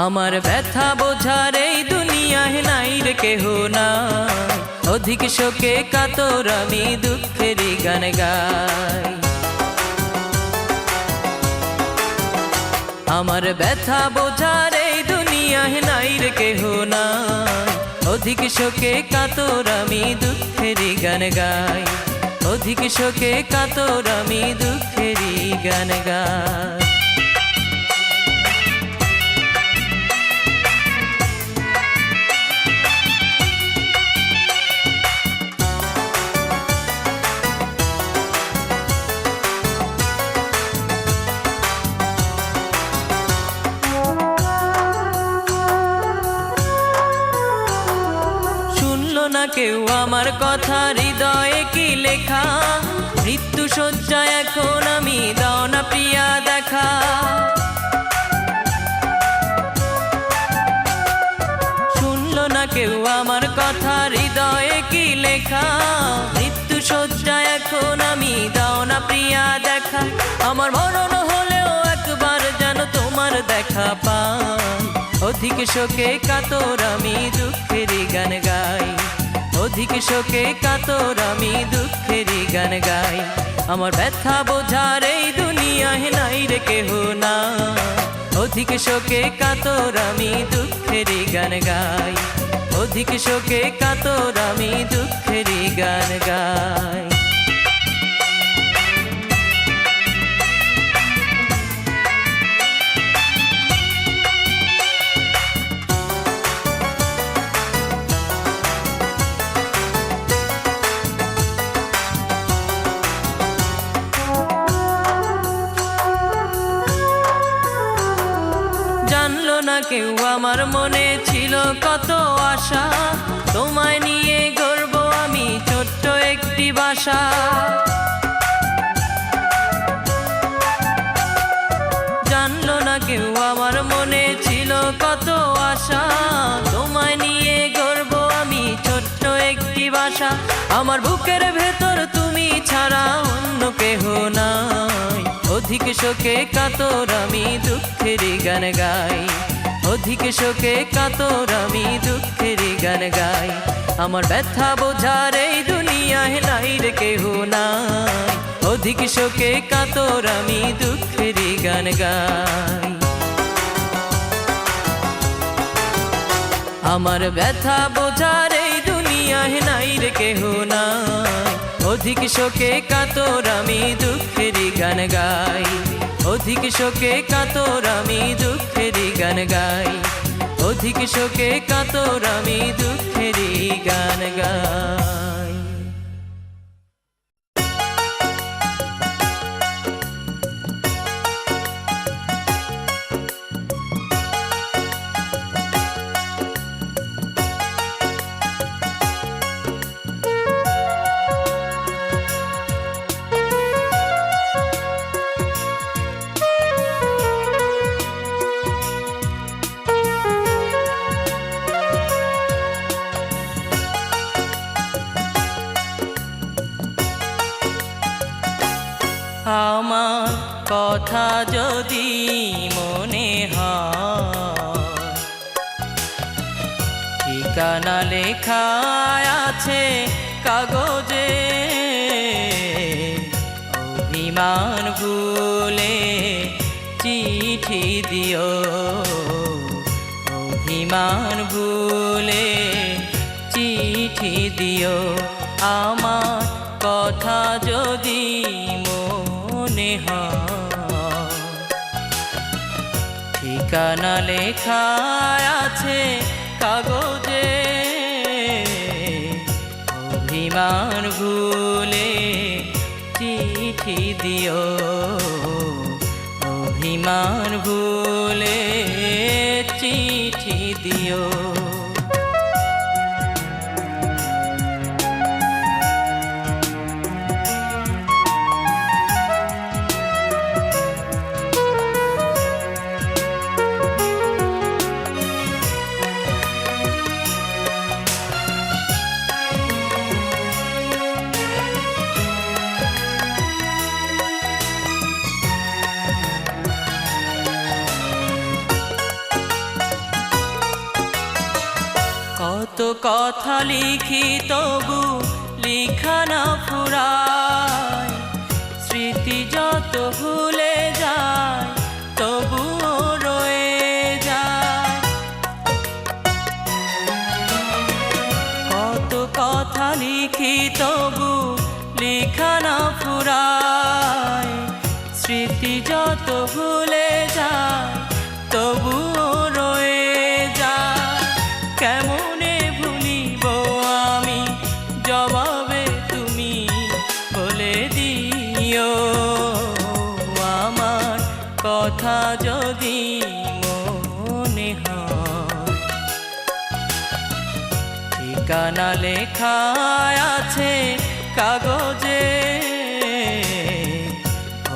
আমার ব্যথা বোঝার এই দুনিয়ায় নাই রে কেহ না, অধিক শোকে কাতর আমি দুঃখেরই গান গাই। আমার ব্যথা বোঝার এই দুনিয়ায় নাই রে কেহ না, অধিক শোকে কাতর আমি দুঃখেরই গান গাই, অধিক শোকে কাতর আমি দুঃখেরই গান গাই। না কেউ আমার কথা, হৃদয়ে কি লেখা, মৃত্যু শয্যা এখন আমি, দাও না প্রিয়া দেখা। শুনল না কেউ আমার কথা, হৃদয়ে কি লেখা, মৃত্যু শয্যা এখন আমি, দাও না প্রিয়া দেখা। আমার মরণ হলেও একবার যেন তোমার দেখা পাই, অধিক শোকে কাতর আমি দুঃখেরই গান গাই, অধিক শোকে কাতর আমি দুঃখেরই গান গাই। আমার ব্যথা বোঝার এই দুনিয়ায় নাই রে কেহ না, অধিক শোকে কাতর আমি দুঃখেরই গান গাই, অধিক শোকে কাতর আমি দুঃখেরই গান গাই। জানলো না কেউ আমার মনে ছিল কত আশা, তোমায় নিয়ে গর্ব আমি ছোট্ট একটি বাসা। জানলো না কেউ আমার মনে ছিল কত আশা, তোমায় নিয়ে গর্ব আমি ছোট্ট একটি বাসা। আমার বুকের ভেতর তুমি ছাড়া অন্য কেহ নাই, অধিক শোকে কাতর আমি দুঃখেরই গান গাই, অধিক শোকে কাতর আমি দুঃখেরই গান গাই। আমার ব্যথা বোঝার এই দুনিয়ায় নাই রে কেহ নাই, অধিক শোকে কাতর আমি দুঃখেরই গান গাই। আমার ব্যথা বোঝার এই দুনিয়ায় নাই রে কেহ নাই, অধিক শোকে কাতর আমি দুঃখেরই গান গাই, অধিক শোকে কাতর আমি দুঃখেরই গান গাই, অধিক শোকে কাতর আমি দুঃখেরই গান গাই। আমার কথা যদি মনে হয়, ঠিকানা লেখা আছে কাগজে, অভিমান ভুলে চিঠি দিও, অভিমান ভুলে চিঠি দিও আমার কথা যদি মনে হয়। ঠিকানা লেখা আছে কাগজে, অভিমান ভুলে চিঠি দিও, অভিমান ভুলে চিঠি দিও। কত কথা লিখি তবু লিখা না ফুরায়, স্মৃতি যত ভুলে যায় তবুও রয়ে যায়। কত কথা লিখি তবু লিখা না ফুরায়, স্মৃতি যত ভুলে যায় তবুও রয়ে যায়। কেমনে ভুলিব আমি জবাবে তুমি বলে দিও আমার কথা যদি মনে হয়। ঠিকানা লেখা আছে কাগজে,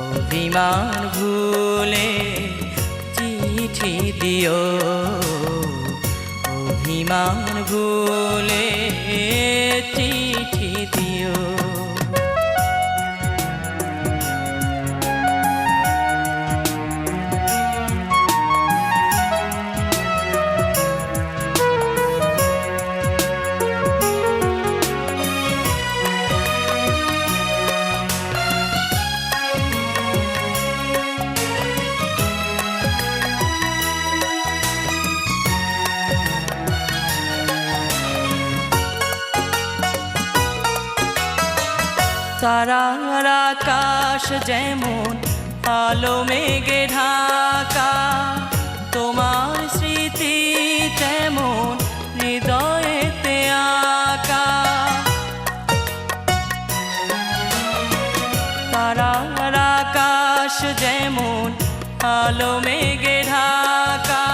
অভিমান ভুলে চিঠি দিও, অভিমান ভুলে চিঠি দিও। তারার আকাশ যেমন আলো মেঘে ঢাকা, তোমার স্মৃতি তেমন হৃদয়েতে আঁকা। তারার আকাশ যেমন আলো মেঘে ঢাকা,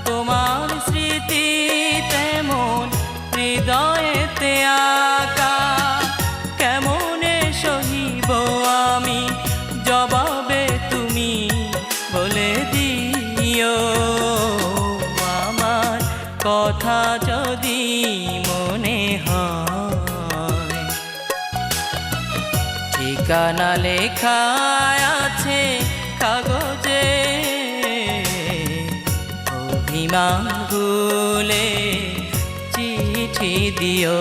তোমার স্মৃতি তেমন হৃদয়েতে আঁকা। কেমনে সহিব আমি জবাবে তুমি বলে দিও আমার কথা যদি মনে হয়। ঠিকানা লেখা আছে কাগজে, অভিমান ভুলে চিঠি দিও,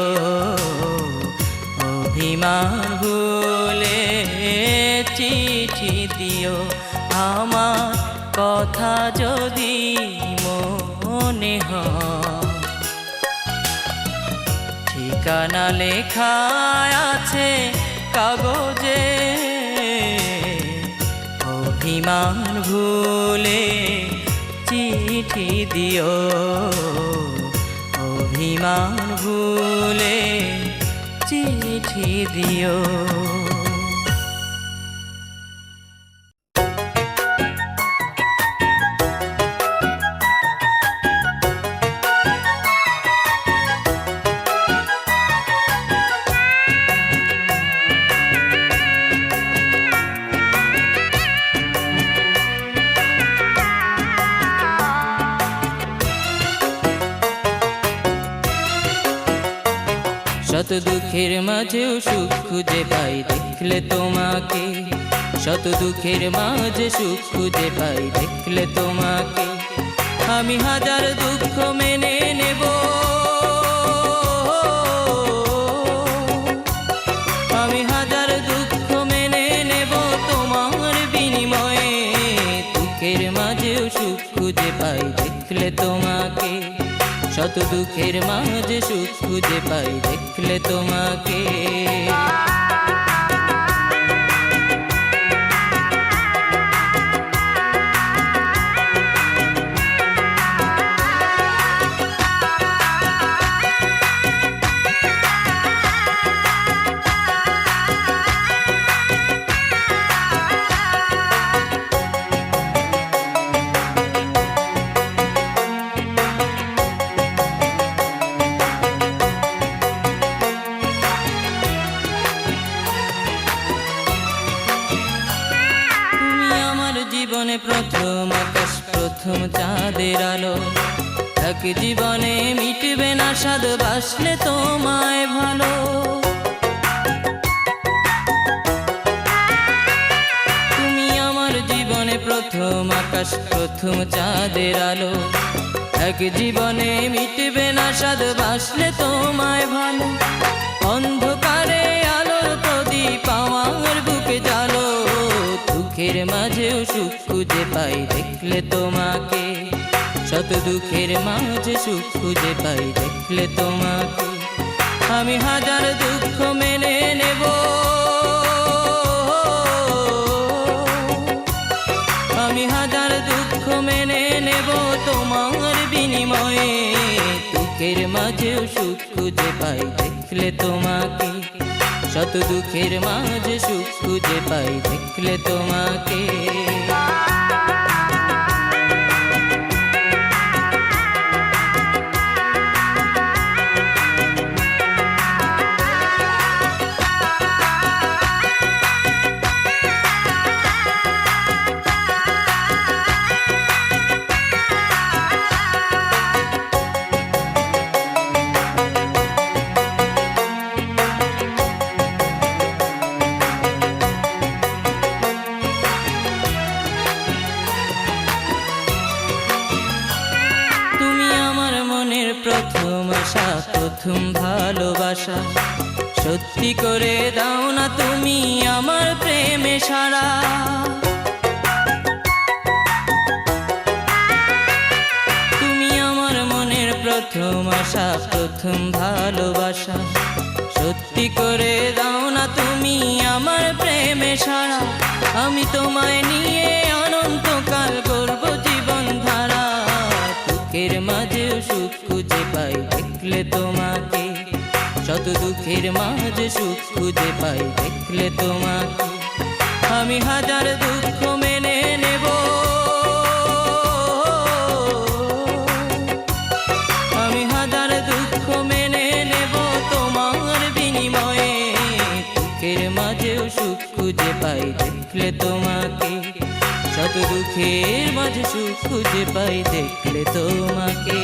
অভিমান ভুলে চিঠি দিও আমার কথা যদি মনে হয়। ঠিকানা লেখা আছে কাগজে, অভিমান ভুলে চিঠি দিও, অভিমান ভুলে চিঠি দিও। শত দুঃখের মাঝেও সুখ খুঁজে পাই দেখলে তোমাকে, শত দুঃখের মাঝে সুখ খুঁজে পাই দেখলে তোমাকে। আমি হাজার দুঃখ মেনে নেব, আমি হাজার দুঃখ মেনে নেব তোমার বিনিময়ে। দুঃখের মাঝেও সুখ খুঁজে পাই দেখলে তোমাকে, শত দুঃখের মাঝে সুখ খুঁজে পাই দেখলে তোমাকে। জীবনে প্রথম আকাশ, প্রথম চাঁদের আলো, এক জীবনে মিটবে না স্বাদ বাসলে তোমায় ভালো। তুমি আমার জীবনে প্রথম আকাশ, প্রথম চাঁদের আলো, এক জীবনে মিটবে না স্বাদ বাসলে তোমায় ভালো। অন্ধকারে আলোর প্রদীপ আমার বুকে জ্বালো, দুঃখের মাঝেও সুখ খুঁজে পাই দেখলে তোমাকে। শত দুঃখের মাঝে সুখ খুঁজে পাই দেখলে তোমাকে। আমি হাজার দুঃখ মেনে নেব, আমি হাজার দুঃখ মেনে নেব তোমার বিনিময়ে। দুঃখের মাঝেও সুখ খুঁজে পাই দেখলে তোমাকে। শত দুঃখের মাঝে সুখ খুঁজে পাই দেখলে তোমাকে। প্রথম আশা, প্রথম ভালোবাসা, সত্যি করে দাও না তুমি আমার প্রেমে সারা। তুমি আমার মনের প্রথম আশা, প্রথম ভালোবাসা, সত্যি করে দাও না তুমি আমার প্রেমে সারা। আমি তোমায় নিয়ে অনন্তকাল করব জীবন ধারা। দুঃখের মাঝেও সুখ খুঁজে পাই দেখলে তোমাকে। শত দুঃখের মাঝে সুখ খুঁজে পাই দেখলে তোমাকে। আমি হাজার দুঃখ মেনে নেব, আমি হাজার দুঃখ মেনে নেব তোমার বিনিময়ে। দুঃখের মাঝেও সুখ খুঁজে পাই দেখলে তোমাকে। শত দুঃখের মাঝে সুখ খুঁজে পাই দেখলে তোমাকে।